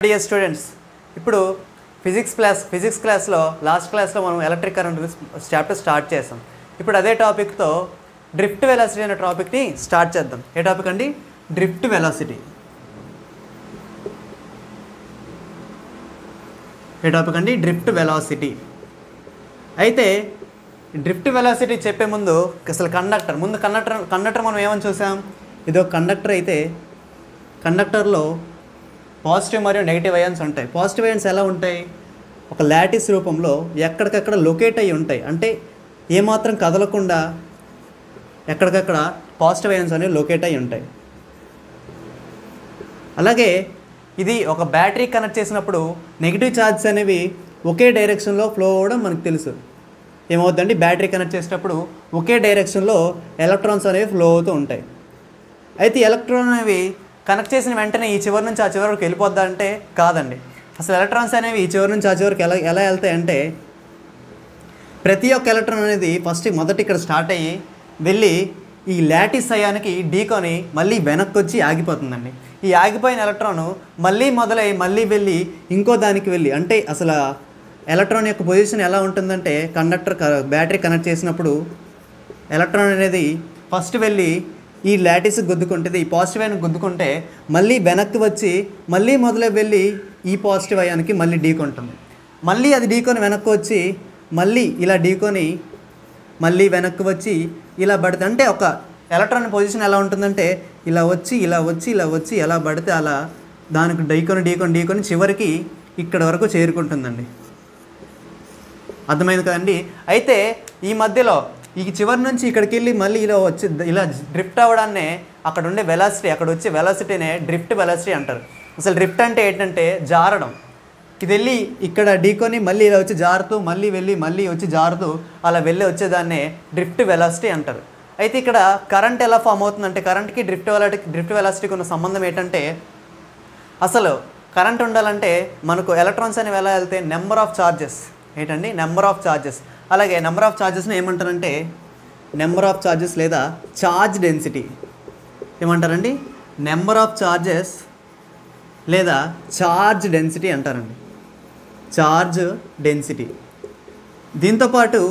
Dear students, ఇప్పుడు physics క్లాస్లో last క్లాస్లో మనం ఎలక్ట్రిక్ కరెంట్ చాప్టర్ స్టార్ట్ చేసాం. ఇప్పుడు అదే టాపిక్తో డ్రిఫ్ట్ వెలాసిటీ అనే టాపిక్ని స్టార్ట్ చేద్దాం. ఏ టాపిక్ అండి? Drift velocity. ఏ టాపిక్ అండి? Drift velocity. అయితే డ్రిఫ్ట్ వెలాసిటీ చెప్పే ముందు అసలు కండక్టర్ మనం ఏమని చూసాం? ఇది ఒక కండక్టర్ అయితే కండక్టర్లో పాజిటివ్ మరియు నెగిటివ్ అయాన్స్ ఉంటాయి. పాజిటివ్ అయాన్స్ ఎలా ఉంటాయి? ఒక లాటిస్ రూపంలో ఎక్కడికక్కడ లొకేట్ అయ్యి ఉంటాయి. అంటే ఏమాత్రం కదలకుండా ఎక్కడికక్కడ పాజిటివ్ అయాన్స్ అనేవి లొకేట్ అయ్యి ఉంటాయి. అలాగే ఇది ఒక బ్యాటరీ కనెక్ట్ చేసినప్పుడు నెగిటివ్ ఛార్జెస్ అనేవి ఒకే డైరెక్షన్లో ఫ్లో అవ్వడం మనకు తెలుసు. ఏమవుతుందండి? బ్యాటరీ కనెక్ట్ చేసినప్పుడు ఒకే డైరెక్షన్లో ఎలక్ట్రాన్స్ అనేవి ఫ్లో అవుతూ ఉంటాయి. అయితే ఎలక్ట్రాన్ అనేవి కనెక్ట్ చేసిన వెంటనే ఈ చివరి నుంచి ఆ చివరి వరకు వెళ్ళిపోద్దా అంటే కాదండి. అసలు ఎలక్ట్రాన్స్ అనేవి ఈ చివరి నుంచి ఆ చివరికి ఎలా వెళ్తాయంటే, ప్రతి ఒక్క ఎలక్ట్రాన్ అనేది మొదట ఇక్కడ స్టార్ట్ అయ్యి వెళ్ళి ఈ లాటిస్ అయానికి ఢీకొని మళ్ళీ వెనక్కి వచ్చి ఆగిపోతుందండి. ఈ ఆగిపోయిన ఎలక్ట్రాను మళ్ళీ మొదలై మళ్ళీ వెళ్ళి ఇంకో దానికి వెళ్ళి, అంటే అసలు ఎలక్ట్రాన్ యొక్క పొజిషన్ ఎలా ఉంటుందంటే, బ్యాటరీ కనెక్ట్ చేసినప్పుడు ఎలక్ట్రాన్ అనేది ఫస్ట్ వెళ్ళి ఈ లాటిస్ గుద్దుకుంటుంది, ఈ పాజిటివ్ అయానికి గుద్దుకుంటే మళ్ళీ వెనక్కి వచ్చి మళ్ళీ మొదలై వెళ్ళి ఈ పాజిటివ్ అయానికి మళ్ళీ ఢీకొంటుంది. మళ్ళీ అది ఢీకొని వెనక్కి వచ్చి మళ్ళీ ఇలా ఢీకొని మళ్ళీ వెనక్కి వచ్చి ఇలా పడితే, అంటే ఒక ఎలక్ట్రాన్ పొజిషన్ ఎలా ఉంటుందంటే ఇలా వచ్చి ఇలా వచ్చి ఇలా వచ్చి ఎలా పడితే అలా దానికి ఢీకొని చివరికి ఇక్కడ వరకు చేరుకుంటుందండి. అర్థమైంది కదండి? అయితే ఈ మధ్యలో ఈ చివరి నుంచి ఇక్కడికి వెళ్ళి మళ్ళీ ఇలా డ్రిఫ్ట్ అవ్వడాన్నే అక్కడ ఉండే వెలాసిటీ, అక్కడ వచ్చే వెలాసిటీనే డ్రిఫ్ట్ వెలాసిటీ అంటారు. అసలు డ్రిఫ్ట్ అంటే ఏంటంటే జారడం. ఇది వెళ్ళి ఇక్కడ ఢీకొని మళ్ళీ ఇలా వచ్చి జారుతూ మళ్ళీ వెళ్ళి మళ్ళీ వచ్చి జారుతూ అలా వెళ్ళి వచ్చేదాన్నే డ్రిఫ్ట్ వెలాసిటీ అంటారు. అయితే ఇక్కడ కరెంట్ ఎలా ఫామ్ అవుతుందంటే, కరెంట్కి డ్రిఫ్ట్ వెలాసిటీకి ఉన్న సంబంధం ఏంటంటే, అసలు కరెంట్ ఉండాలంటే మనకు ఎలక్ట్రాన్స్ అనేవి ఎలా వెళ్తే నెంబర్ ఆఫ్ చార్జెస్. ఏంటండి? Number of charges. అలాగే నెంబర్ ఆఫ్ చార్జెస్ని ఏమంటారంటే నెంబర్ ఆఫ్ చార్జెస్ లేదా ఛార్జ్ డెన్సిటీ. ఏమంటారండి? నెంబర్ ఆఫ్ చార్జెస్ లేదా ఛార్జ్ డెన్సిటీ అంటారండి. Charge density. దీంతోపాటు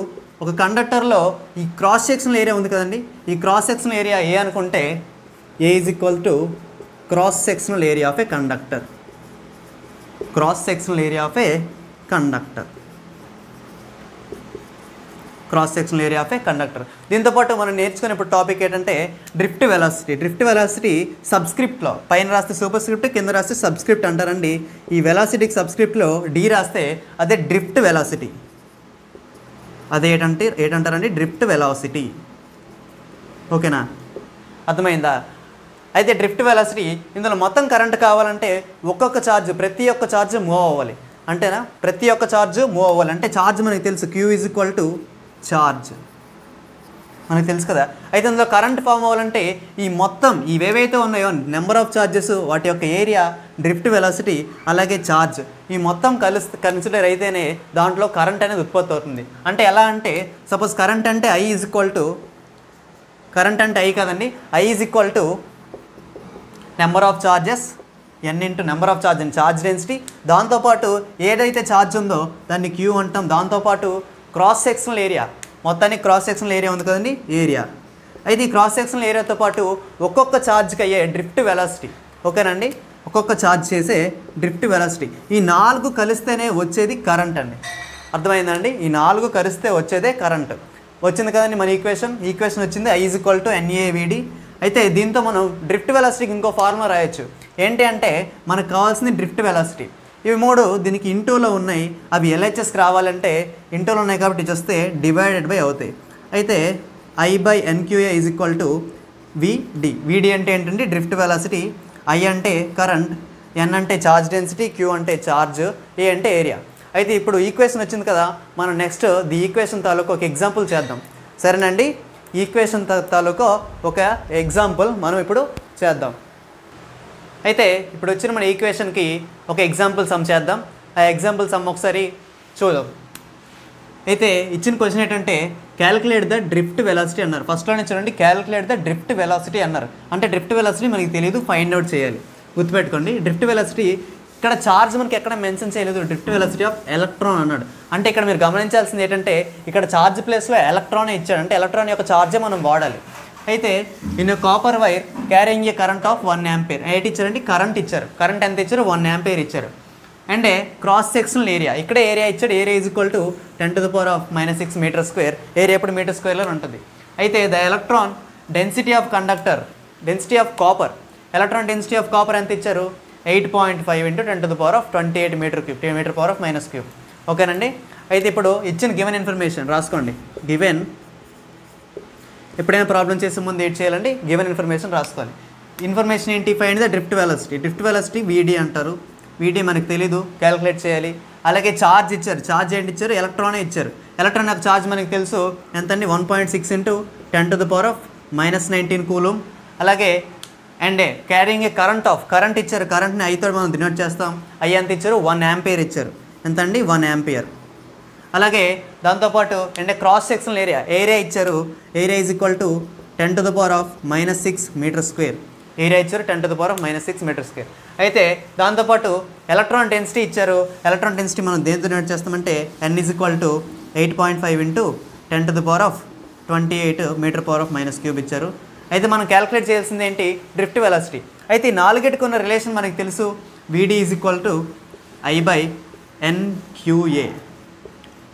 ఒక కండక్టర్లో ఈ క్రాస్ సెక్షనల్ ఏరియా ఉంది కదండి, ఈ క్రాస్ సెక్షనల్ ఏరియా ఏ అనుకుంటే A is equal to cross sectional area of a conductor. Cross sectional area of a conductor. Cross sectional area of a conductor. దీంతోపాటు మనం నేర్చుకునే ఇప్పుడు టాపిక్ ఏంటంటే డ్రిఫ్ట్ వెలాసిటీ. డ్రిఫ్ట్ వెలాసిటీ సబ్స్క్రిప్ట్లో పైన రాస్తే super script, కింద రాస్తే సబ్స్క్రిప్ట్ అంటారండి. ఈ వెలాసిటీకి సబ్స్క్రిప్ట్లో డి రాస్తే అదే డ్రిఫ్ట్ వెలాసిటీ. అదే ఏంటంటారండి? Drift velocity. ఓకేనా? అర్థమైందా? అయితే డ్రిఫ్ట్ వెలాసిటీ, ఇందులో మొత్తం కరెంట్ కావాలంటే ప్రతి ఒక్క ఛార్జ్ మూవ్ అవ్వాలి. అంటేనా? ప్రతి ఒక్క ఛార్జ్ మూవ్ అవ్వాలి. అంటే ఛార్జ్ మనకి తెలుసు, Q is equal to charge మనకు తెలుసు కదా. అయితే అందులో కరెంట్ ఫామ్ అవ్వాలంటే ఈ మొత్తం ఇవేవైతే ఉన్నాయో నెంబర్ ఆఫ్ ఛార్జెస్, వాటి యొక్క ఏరియా, డ్రిఫ్ట్ వెలాసిటీ, అలాగే ఛార్జ్, ఈ మొత్తం కన్సిడర్ అయితేనే దాంట్లో కరెంట్ అనేది ఉత్పత్తి అవుతుంది. అంటే ఎలా అంటే, సపోజ్ కరెంట్ అంటే ఐ కదండి, I is equal to number of charges N into number of charge and charge density. దాంతోపాటు ఏదైతే ఛార్జ్ ఉందో దాన్ని క్యూ అంటాం. దాంతోపాటు క్రాస్ సెక్షనల్ ఏరియా, మొత్తానికి క్రాస్ సెక్షనల్ ఏరియా ఉంది కదండి, ఏరియా. అయితే ఈ క్రాస్ సెక్షనల్ ఏరియాతో పాటు ఒక్కొక్క ఛార్జ్కి అయ్యే డ్రిఫ్ట్ వెలాసిటీ. ఓకేనండి? ఒక్కొక్క ఛార్జ్ చేసే డ్రిఫ్ట్ వెలాసిటీ. ఈ 4 కలిస్తేనే వచ్చేది కరెంట్ అండి. అర్థమైందండి? ఈ 4 కలిస్తే వచ్చేదే కరెంట్. వచ్చింది కదండి మన ఈక్వేషన్ వచ్చింది, ఐ ఈజ్ ఈక్వల్ టు ఎన్ఏవిడి. అయితే దీంతో మనం డ్రిఫ్ట్ వెలాసిటీకి ఇంకో ఫార్ములా రాయొచ్చు. ఏంటి అంటే, మనకు కావాల్సింది డ్రిఫ్ట్ వెలాసిటీ. ఇవి 3 దీనికి ఇంటూలో ఉన్నాయి. అవి ఎల్హెచ్ఎస్కి రావాలంటే ఇంటూలో ఉన్నాయి కాబట్టి చేస్తే డివైడెడ్ బై అవుతాయి. అయితే I by NQA is equal to VD. VD అంటే ఏంటంటే డ్రిఫ్ట్ వెలాసిటీ, ఐ అంటే కరెంట్, ఎన్ అంటే ఛార్జ్ డెన్సిటీ, క్యూ అంటే ఛార్జ్, ఏ అంటే ఏరియా. అయితే ఇప్పుడు ఈక్వేషన్ వచ్చింది కదా, మనం నెక్స్ట్ ఈక్వేషన్ తాలూకు ఒక ఎగ్జాంపుల్ చేద్దాం. సరేనండి? ఈక్వేషన్ తాలూకు ఒక ఎగ్జాంపుల్ మనం ఇప్పుడు చేద్దాం. అయితే ఇప్పుడు వచ్చిన మన ఈక్వేషన్కి ఒక ఎగ్జాంపుల్ సమ్ చేద్దాం. ఆ ఎగ్జాంపుల్ సమ్ ఒకసారి చూద్దాం. అయితే ఇచ్చిన క్వశ్చన్ ఏంటంటే, క్యాలిక్యులేట్ ద డ్రిఫ్ట్ వెలాసిటీ అన్నారు. ఫస్ట్లోనే చూడండి, క్యాలిక్యులేట్ ద డ్రిఫ్ట్ వెలాసిటీ అన్నారు. అంటే డ్రిఫ్ట్ వెలాసిటీ మనకి తెలియదు, ఫైండ్ అవుట్ చేయాలి. గుర్తుపెట్టుకోండి, డ్రిఫ్ట్ వెలాసిటీ ఇక్కడ ఛార్జ్ మనకి ఎక్కడ మెన్షన్ చేయలేదు, డ్రిఫ్ట్ వెలాసిటీ ఆఫ్ ఎలక్ట్రాన్ అన్నాడు. అంటే ఇక్కడ మీరు గమనించాల్సింది ఏంటంటే ఇక్కడ ఛార్జ్ ప్లేస్లో ఎలక్ట్రాన్ ఇచ్చాడు, అంటే ఎలక్ట్రాన్ యొక్క ఛార్జే మనం వాడాలి. అయితే in copper wire carrying A current of 1 ampere. ఏంటి ఇచ్చారండి? కరెంట్ ఇచ్చారు. కరెంట్ ఎంత ఇచ్చారు? 1 ఆంపియర్ ఇచ్చారు. అండ్ క్రాస్ సెక్షనల్ ఏరియా, ఇక్కడ ఏరియా ఇచ్చాడు. Area is equal to 10⁻⁻6 metre square. Area ఎప్పుడు మీటర్ స్క్వేర్లో ఉంటుంది. అయితే the electron density of conductor, density of copper, electron density of copper ఎంత ఇచ్చారు? 8.5 × 10⁻28 metre cube, 10 metre power of minus cube. ఓకేనండి. అయితే ఇప్పుడు ఇచ్చిన గివెన్ ఇన్ఫర్మేషన్ రాసుకోండి. గివెన్, ఎప్పుడైనా ప్రాబ్లం చేసే ముందు ఏంటి చేయాలండి? గివెన్ ఇన్ఫర్మేషన్ రాసుకోవాలి. ఇన్ఫర్మేషన్ ఏంటి? Find the drift velocity. Drift velocity వీడి అంటారు. వీడి మనకు తెలీదు, క్యాలిక్యులేట్ చేయాలి. అలాగే ఛార్జ్ ఇచ్చారు. ఛార్జ్ ఏంటి ఇచ్చారు? ఎలక్ట్రానే ఇచ్చారు. ఎలక్ట్రాన్ యొక్క ఛార్జ్ మనకు తెలుసు ఎంతండి? 1.6 × 10⁻−19 కూలుమ్. అలాగే and carrying A current of, current ఇచ్చారు. కరెంట్ని ఐతో మనం డినోట్ చేస్తాం. ఐ ఎంత ఇచ్చారు? 1 ఆంపియర్ ఇచ్చారు. ఎంత అండి? 1 ఆంపియర్. అలాగే దాంతోపాటు అంటే క్రాస్ సెక్షనల్ ఏరియా, ఏరియా ఇచ్చారు. Area is equal to 10⁻⁻6 metre square. Area ఇచ్చారు 10⁻⁻6 మీటర్ స్క్వేర్. అయితే దాంతోపాటు ఎలక్ట్రాన్ డెన్సిటీ ఇచ్చారు. ఎలక్ట్రాన్ డెన్సిటీ మనం దేంతో డినోట్ చేస్తామంటే n is equal to 8.5 × 10⁻28 metre power of minus cube ఇచ్చారు. అయితే మనం క్యాలిక్యులేట్ చేయాల్సింది ఏంటి? Drift velocity. అయితే ఈ నాలుగిటికి ఉన్న రిలేషన్ మనకి తెలుసు. VD is equal to I/NQA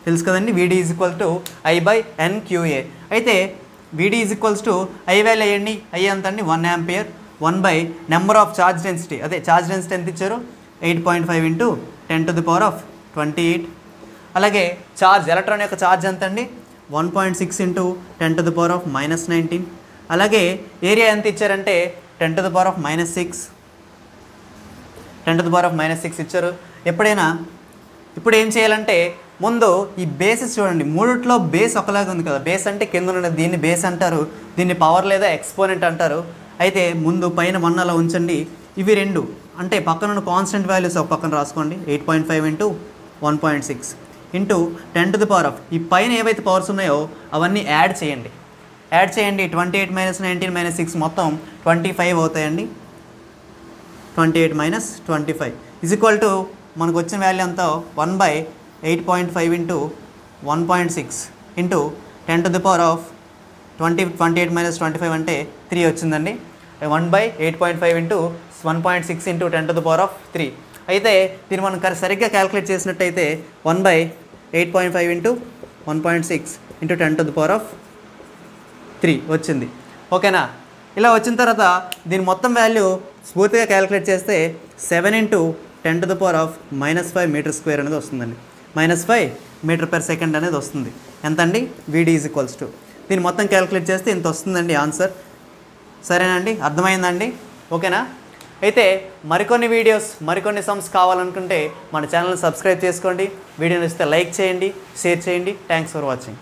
తెలుసు కదండి. VD is equal to I/NQA. అయితే VD is equals to I value అయ్యండి. I ఎంత అండి? 1 ampere. 1 number of charge density, అదే ఛార్జ్ డెన్సిటీ ఎంత ఇచ్చారు? 8.5 × 10⁻28. అలాగే ఛార్జ్, ఎలక్ట్రాన్ యొక్క ఛార్జ్ ఎంత అండి? 1.6 × 10⁻−19. అలాగే ఏరియా ఎంత ఇచ్చారంటే 10⁻⁻6 ఇచ్చారు. ఎప్పుడైనా ఇప్పుడు ఏం చేయాలంటే ముందు ఈ బేసెస్ చూడండి. మూడిట్లో బేస్ ఒకలాగా ఉంది కదా. బేస్ అంటే కింద ఉన్నది, దీన్ని బేస్ అంటారు, దీన్ని పవర్ లేదా ఎక్స్పోనెంట్ అంటారు. అయితే ముందు పైన 1 అలా ఉంచండి. ఇవి రెండు అంటే పక్కన ఉన్న కాన్స్టెంట్ వాల్యూస్ ఒక పక్కన రాసుకోండి. 8.5 × 1.6 × 10⁻. ఈ పైన ఏవైతే పవర్స్ ఉన్నాయో అవన్నీ యాడ్ చేయండి. 28-19 - 6 మొత్తం 25 అవుతాయండి. 28 - 25 ఈజ్ ఈక్వల్ టు మనకు వచ్చిన వాల్యూ అంతా 1/8.5 × 1.6 × 10⁻28 - 25 అంటే 3 వచ్చిందండి. 1/8.5 × 1.6 × 10⁻3. అయితే దీన్ని మనం సరిగ్గా క్యాలిక్యులేట్ చేసినట్టయితే 1/8.5 × 1.6 × 10⁻3 వచ్చింది. ఓకేనా? ఇలా వచ్చిన తర్వాత దీని మొత్తం వాల్యూ స్మూత్గా క్యాలిక్యులేట్ చేస్తే 7 × 10⁻⁻5 మీటర్ స్క్వేర్ అనేది వస్తుందండి. -5 మీటర్/సెకండ్ అనేది వస్తుంది. ఎంత అండి? VD ఈజ్ ఈక్వల్స్ టు, దీన్ని మొత్తం క్యాలిక్యులేట్ చేస్తే ఇంత వస్తుందండి ఆన్సర్. సరేనండి, అర్థమైందండి? ఓకేనా? అయితే మరికొన్ని వీడియోస్, మరికొన్ని సమ్స్ కావాలనుకుంటే మన ఛానల్ని సబ్స్క్రైబ్ చేసుకోండి. వీడియోని ఇస్తే లైక్ చేయండి, షేర్ చేయండి. Thanks for watching.